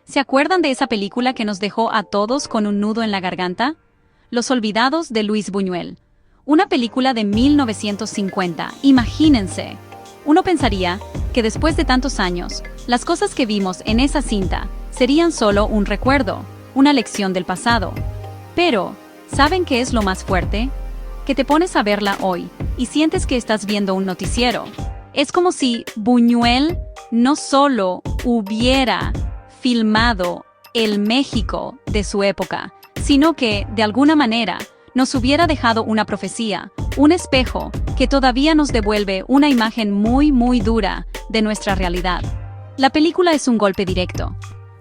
¿Se acuerdan de esa película que nos dejó a todos con un nudo en la garganta? Los Olvidados de Luis Buñuel. Una película de 1950, imagínense. Uno pensaría que después de tantos años, las cosas que vimos en esa cinta serían solo un recuerdo, una lección del pasado. Pero, ¿saben qué es lo más fuerte? Que te pones a verla hoy y sientes que estás viendo un noticiero. Es como si Buñuel no solo hubiera filmado el México de su época, sino que, de alguna manera, nos hubiera dejado una profecía, un espejo que todavía nos devuelve una imagen muy dura de nuestra realidad. La película es un golpe directo.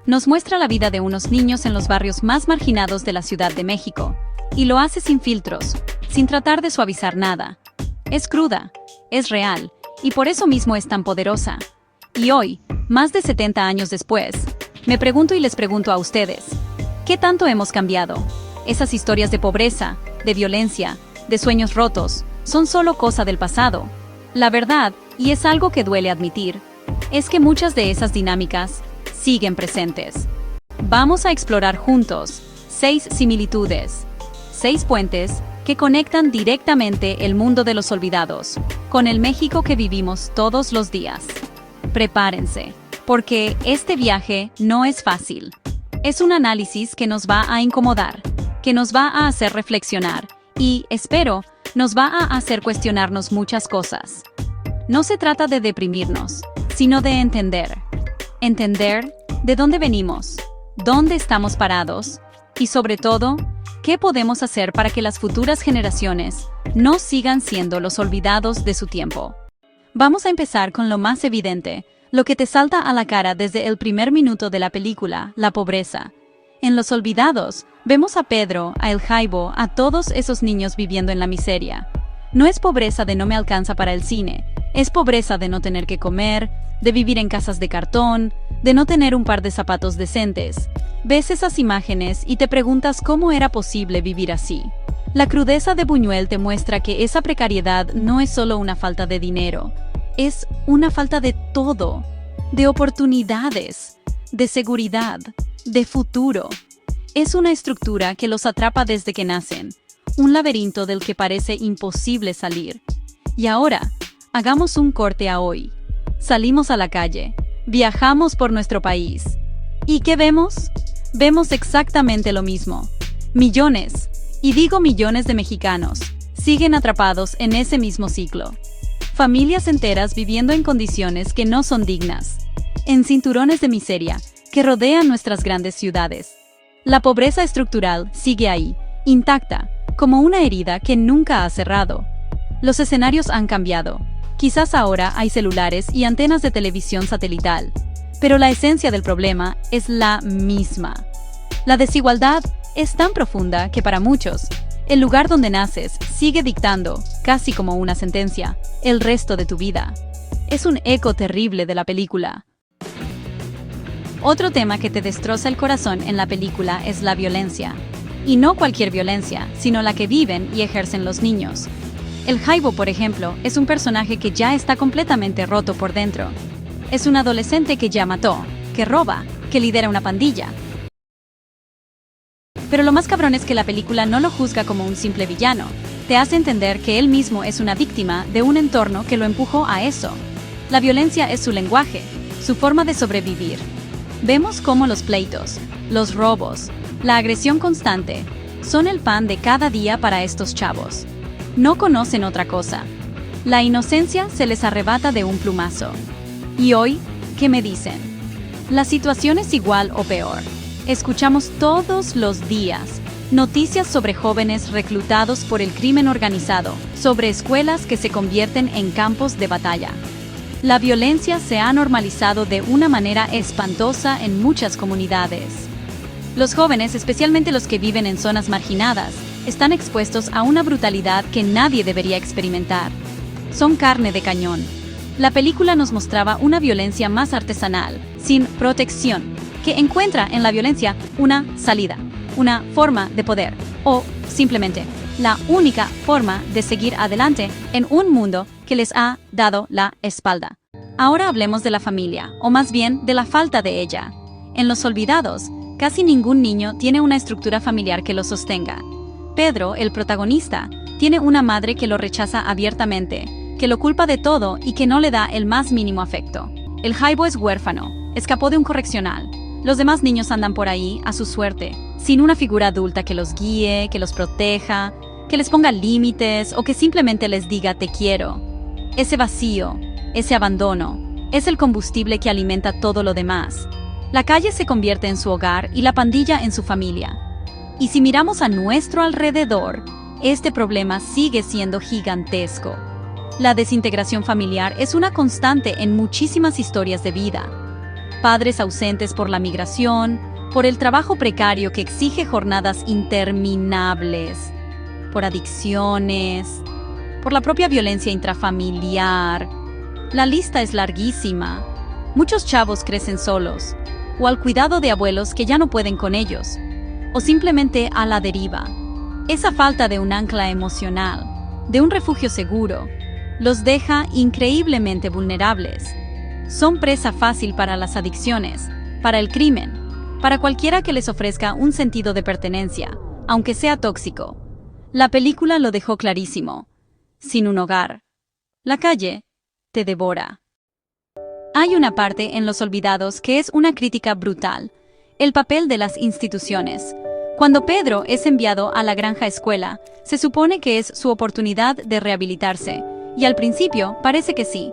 Nos muestra la vida de unos niños en los barrios más marginados de la Ciudad de México, y lo hace sin filtros, sin tratar de suavizar nada. Es cruda, es real, y por eso mismo es tan poderosa. Y hoy, más de 70 años después, me pregunto y les pregunto a ustedes, ¿qué tanto hemos cambiado? Esas historias de pobreza, de violencia, de sueños rotos, son solo cosa del pasado. La verdad, y es algo que duele admitir, es que muchas de esas dinámicas siguen presentes. Vamos a explorar juntos 6 similitudes, 6 puentes que conectan directamente el mundo de los olvidados con el México que vivimos todos los días. Prepárense, porque este viaje no es fácil. Es un análisis que nos va a incomodar, que nos va a hacer reflexionar y, espero, nos va a hacer cuestionarnos muchas cosas. No se trata de deprimirnos, sino de entender. Entender de dónde venimos, dónde estamos parados y, sobre todo, qué podemos hacer para que las futuras generaciones no sigan siendo los olvidados de su tiempo. Vamos a empezar con lo más evidente, lo que te salta a la cara desde el primer minuto de la película, la pobreza. En Los Olvidados, vemos a Pedro, a El Jaibo, a todos esos niños viviendo en la miseria. No es pobreza de no me alcanza para el cine, es pobreza de no tener que comer, de vivir en casas de cartón, de no tener un par de zapatos decentes. Ves esas imágenes y te preguntas cómo era posible vivir así. La crudeza de Buñuel te muestra que esa precariedad no es solo una falta de dinero, es una falta de todo, de oportunidades, de seguridad, de futuro. Es una estructura que los atrapa desde que nacen, un laberinto del que parece imposible salir. Y ahora, hagamos un corte a hoy. Salimos a la calle, viajamos por nuestro país. ¿Y qué vemos? Vemos exactamente lo mismo. Millones, y digo millones de mexicanos, siguen atrapados en ese mismo ciclo. Familias enteras viviendo en condiciones que no son dignas, en cinturones de miseria que rodean nuestras grandes ciudades. La pobreza estructural sigue ahí, intacta, como una herida que nunca ha cerrado. Los escenarios han cambiado. Quizás ahora hay celulares y antenas de televisión satelital, pero la esencia del problema es la misma. La desigualdad es tan profunda que para muchos, el lugar donde naces sigue dictando, casi como una sentencia, el resto de tu vida. Es un eco terrible de la película. Otro tema que te destroza el corazón en la película es la violencia. Y no cualquier violencia, sino la que viven y ejercen los niños. El Jaibo, por ejemplo, es un personaje que ya está completamente roto por dentro. Es un adolescente que ya mató, que roba, que lidera una pandilla. Pero lo más cabrón es que la película no lo juzga como un simple villano. Te hace entender que él mismo es una víctima de un entorno que lo empujó a eso. La violencia es su lenguaje, su forma de sobrevivir. Vemos cómo los pleitos, los robos, la agresión constante, son el pan de cada día para estos chavos. No conocen otra cosa. La inocencia se les arrebata de un plumazo. ¿Y hoy, qué me dicen? La situación es igual o peor. Escuchamos todos los días noticias sobre jóvenes reclutados por el crimen organizado, sobre escuelas que se convierten en campos de batalla. La violencia se ha normalizado de una manera espantosa en muchas comunidades. Los jóvenes, especialmente los que viven en zonas marginadas, están expuestos a una brutalidad que nadie debería experimentar. Son carne de cañón. La película nos mostraba una violencia más artesanal, sin protección, que encuentra en la violencia una salida, una forma de poder, o simplemente la única forma de seguir adelante en un mundo que les ha dado la espalda. Ahora hablemos de la familia, o más bien de la falta de ella. En Los Olvidados, casi ningún niño tiene una estructura familiar que lo sostenga. Pedro, el protagonista, tiene una madre que lo rechaza abiertamente, que lo culpa de todo y que no le da el más mínimo afecto. El Jaibo es huérfano, escapó de un correccional. Los demás niños andan por ahí, a su suerte, sin una figura adulta que los guíe, que los proteja, que les ponga límites o que simplemente les diga te quiero. Ese vacío, ese abandono, es el combustible que alimenta todo lo demás. La calle se convierte en su hogar y la pandilla en su familia. Y si miramos a nuestro alrededor, este problema sigue siendo gigantesco. La desintegración familiar es una constante en muchísimas historias de vida. Padres ausentes por la migración, por el trabajo precario que exige jornadas interminables, por adicciones, por la propia violencia intrafamiliar. La lista es larguísima. Muchos chavos crecen solos, o al cuidado de abuelos que ya no pueden con ellos, o simplemente a la deriva. Esa falta de un ancla emocional, de un refugio seguro, los deja increíblemente vulnerables. Son presa fácil para las adicciones, para el crimen, para cualquiera que les ofrezca un sentido de pertenencia, aunque sea tóxico. La película lo dejó clarísimo. Sin un hogar, la calle te devora. Hay una parte en Los Olvidados que es una crítica brutal: el papel de las instituciones. Cuando Pedro es enviado a la granja escuela, se supone que es su oportunidad de rehabilitarse, y al principio parece que sí.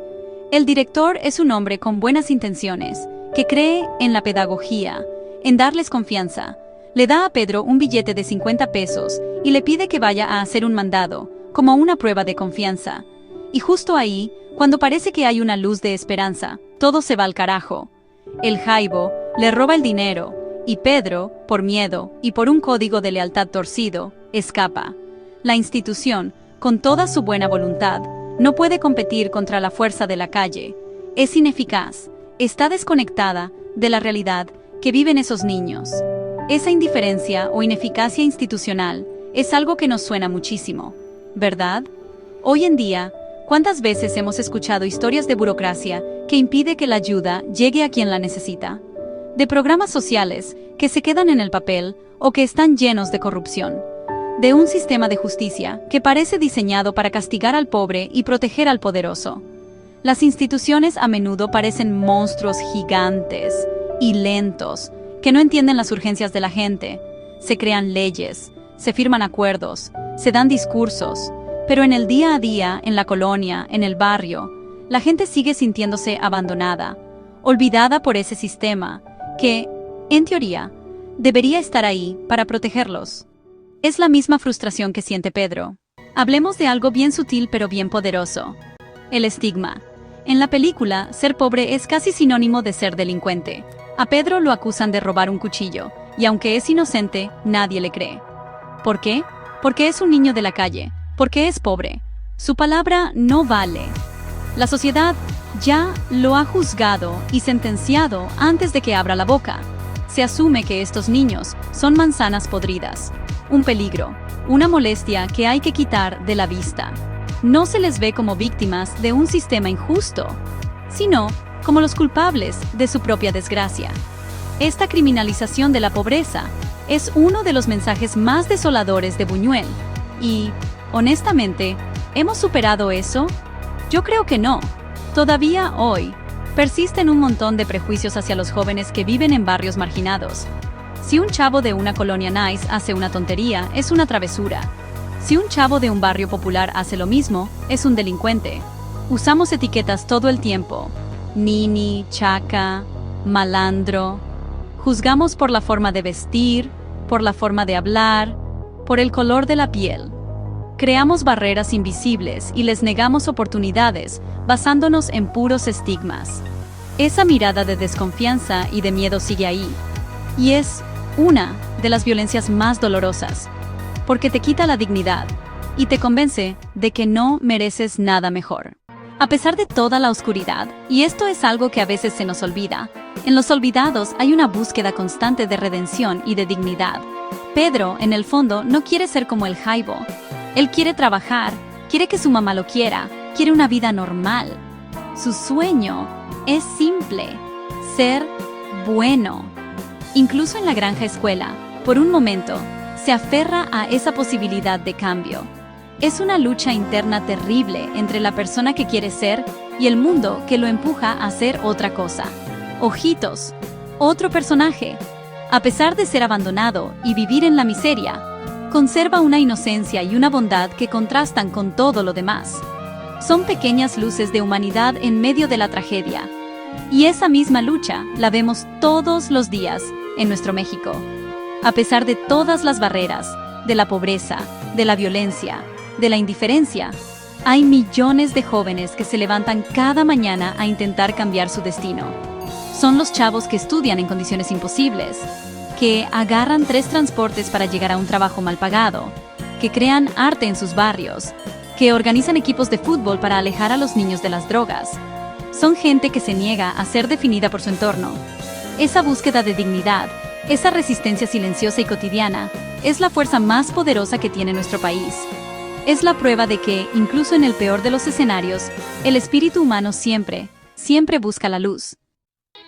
El director es un hombre con buenas intenciones, que cree en la pedagogía, en darles confianza. Le da a Pedro un billete de 50 pesos y le pide que vaya a hacer un mandado, como una prueba de confianza. Y justo ahí, cuando parece que hay una luz de esperanza, todo se va al carajo. El Jaibo le roba el dinero, y Pedro, por miedo y por un código de lealtad torcido, escapa. La institución, con toda su buena voluntad, no puede competir contra la fuerza de la calle. Es ineficaz, está desconectada de la realidad que viven esos niños. Esa indiferencia o ineficacia institucional es algo que nos suena muchísimo, ¿verdad? Hoy en día, ¿cuántas veces hemos escuchado historias de burocracia que impide que la ayuda llegue a quien la necesita? De programas sociales que se quedan en el papel o que están llenos de corrupción. De un sistema de justicia que parece diseñado para castigar al pobre y proteger al poderoso. Las instituciones a menudo parecen monstruos gigantes y lentos que no entienden las urgencias de la gente. Se crean leyes, se firman acuerdos, se dan discursos, pero en el día a día, en la colonia, en el barrio, la gente sigue sintiéndose abandonada, olvidada por ese sistema que, en teoría, debería estar ahí para protegerlos. Es la misma frustración que siente Pedro. Hablemos de algo bien sutil pero bien poderoso: el estigma. En la película, ser pobre es casi sinónimo de ser delincuente. A Pedro lo acusan de robar un cuchillo, y aunque es inocente, nadie le cree. ¿Por qué? Porque es un niño de la calle, porque es pobre. Su palabra no vale. La sociedad ya lo ha juzgado y sentenciado antes de que abra la boca. Se asume que estos niños son manzanas podridas, un peligro, una molestia que hay que quitar de la vista. No se les ve como víctimas de un sistema injusto, sino como los culpables de su propia desgracia. Esta criminalización de la pobreza es uno de los mensajes más desoladores de Buñuel. Y, honestamente, ¿hemos superado eso? Yo creo que no. Todavía hoy, persisten un montón de prejuicios hacia los jóvenes que viven en barrios marginados. Si un chavo de una colonia nice hace una tontería, es una travesura. Si un chavo de un barrio popular hace lo mismo, es un delincuente. Usamos etiquetas todo el tiempo: nini, chaca, malandro. Juzgamos por la forma de vestir, por la forma de hablar, por el color de la piel. Creamos barreras invisibles y les negamos oportunidades basándonos en puros estigmas. Esa mirada de desconfianza y de miedo sigue ahí. Y es una de las violencias más dolorosas, porque te quita la dignidad y te convence de que no mereces nada mejor. A pesar de toda la oscuridad, y esto es algo que a veces se nos olvida, en Los Olvidados hay una búsqueda constante de redención y de dignidad. Pedro, en el fondo, no quiere ser como el Jaibo. Él quiere trabajar, quiere que su mamá lo quiera, quiere una vida normal. Su sueño es simple: ser bueno. Incluso en la granja escuela, por un momento, se aferra a esa posibilidad de cambio. Es una lucha interna terrible entre la persona que quiere ser y el mundo que lo empuja a hacer otra cosa. Ojitos, otro personaje, a pesar de ser abandonado y vivir en la miseria, conserva una inocencia y una bondad que contrastan con todo lo demás. Son pequeñas luces de humanidad en medio de la tragedia. Y esa misma lucha la vemos todos los días en nuestro México. A pesar de todas las barreras, de la pobreza, de la violencia, de la indiferencia, hay millones de jóvenes que se levantan cada mañana a intentar cambiar su destino. Son los chavos que estudian en condiciones imposibles, que agarran 3 transportes para llegar a un trabajo mal pagado, que crean arte en sus barrios, que organizan equipos de fútbol para alejar a los niños de las drogas. Son gente que se niega a ser definida por su entorno. Esa búsqueda de dignidad, esa resistencia silenciosa y cotidiana, es la fuerza más poderosa que tiene nuestro país. Es la prueba de que, incluso en el peor de los escenarios, el espíritu humano siempre busca la luz.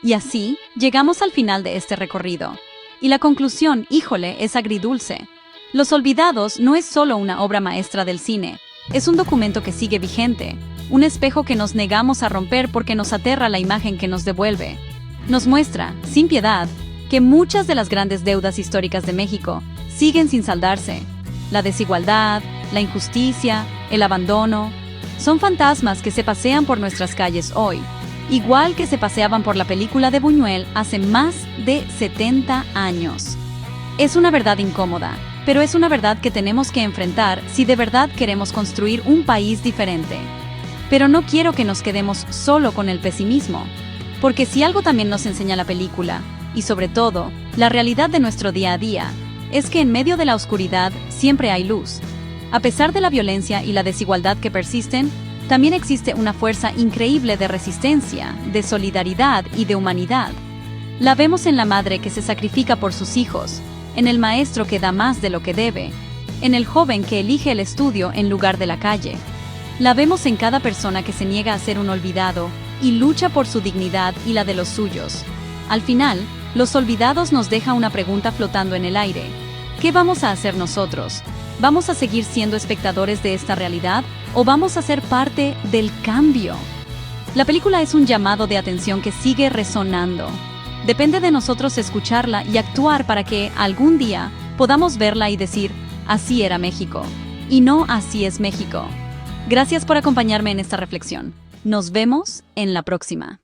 Y así, llegamos al final de este recorrido. Y la conclusión, híjole, es agridulce. Los Olvidados no es solo una obra maestra del cine, es un documento que sigue vigente, un espejo que nos negamos a romper porque nos aterra la imagen que nos devuelve. Nos muestra, sin piedad, que muchas de las grandes deudas históricas de México siguen sin saldarse. La desigualdad, la injusticia, el abandono, son fantasmas que se pasean por nuestras calles hoy, igual que se paseaban por la película de Buñuel hace más de 70 años. Es una verdad incómoda, pero es una verdad que tenemos que enfrentar si de verdad queremos construir un país diferente. Pero no quiero que nos quedemos solo con el pesimismo, porque si algo también nos enseña la película, y sobre todo, la realidad de nuestro día a día, es que en medio de la oscuridad siempre hay luz. A pesar de la violencia y la desigualdad que persisten, también existe una fuerza increíble de resistencia, de solidaridad y de humanidad. La vemos en la madre que se sacrifica por sus hijos, en el maestro que da más de lo que debe, en el joven que elige el estudio en lugar de la calle. La vemos en cada persona que se niega a ser un olvidado y lucha por su dignidad y la de los suyos. Al final, Los Olvidados nos deja una pregunta flotando en el aire. ¿Qué vamos a hacer nosotros? ¿Vamos a seguir siendo espectadores de esta realidad o vamos a ser parte del cambio? La película es un llamado de atención que sigue resonando. Depende de nosotros escucharla y actuar para que, algún día, podamos verla y decir, así era México, y no así es México. Gracias por acompañarme en esta reflexión. Nos vemos en la próxima.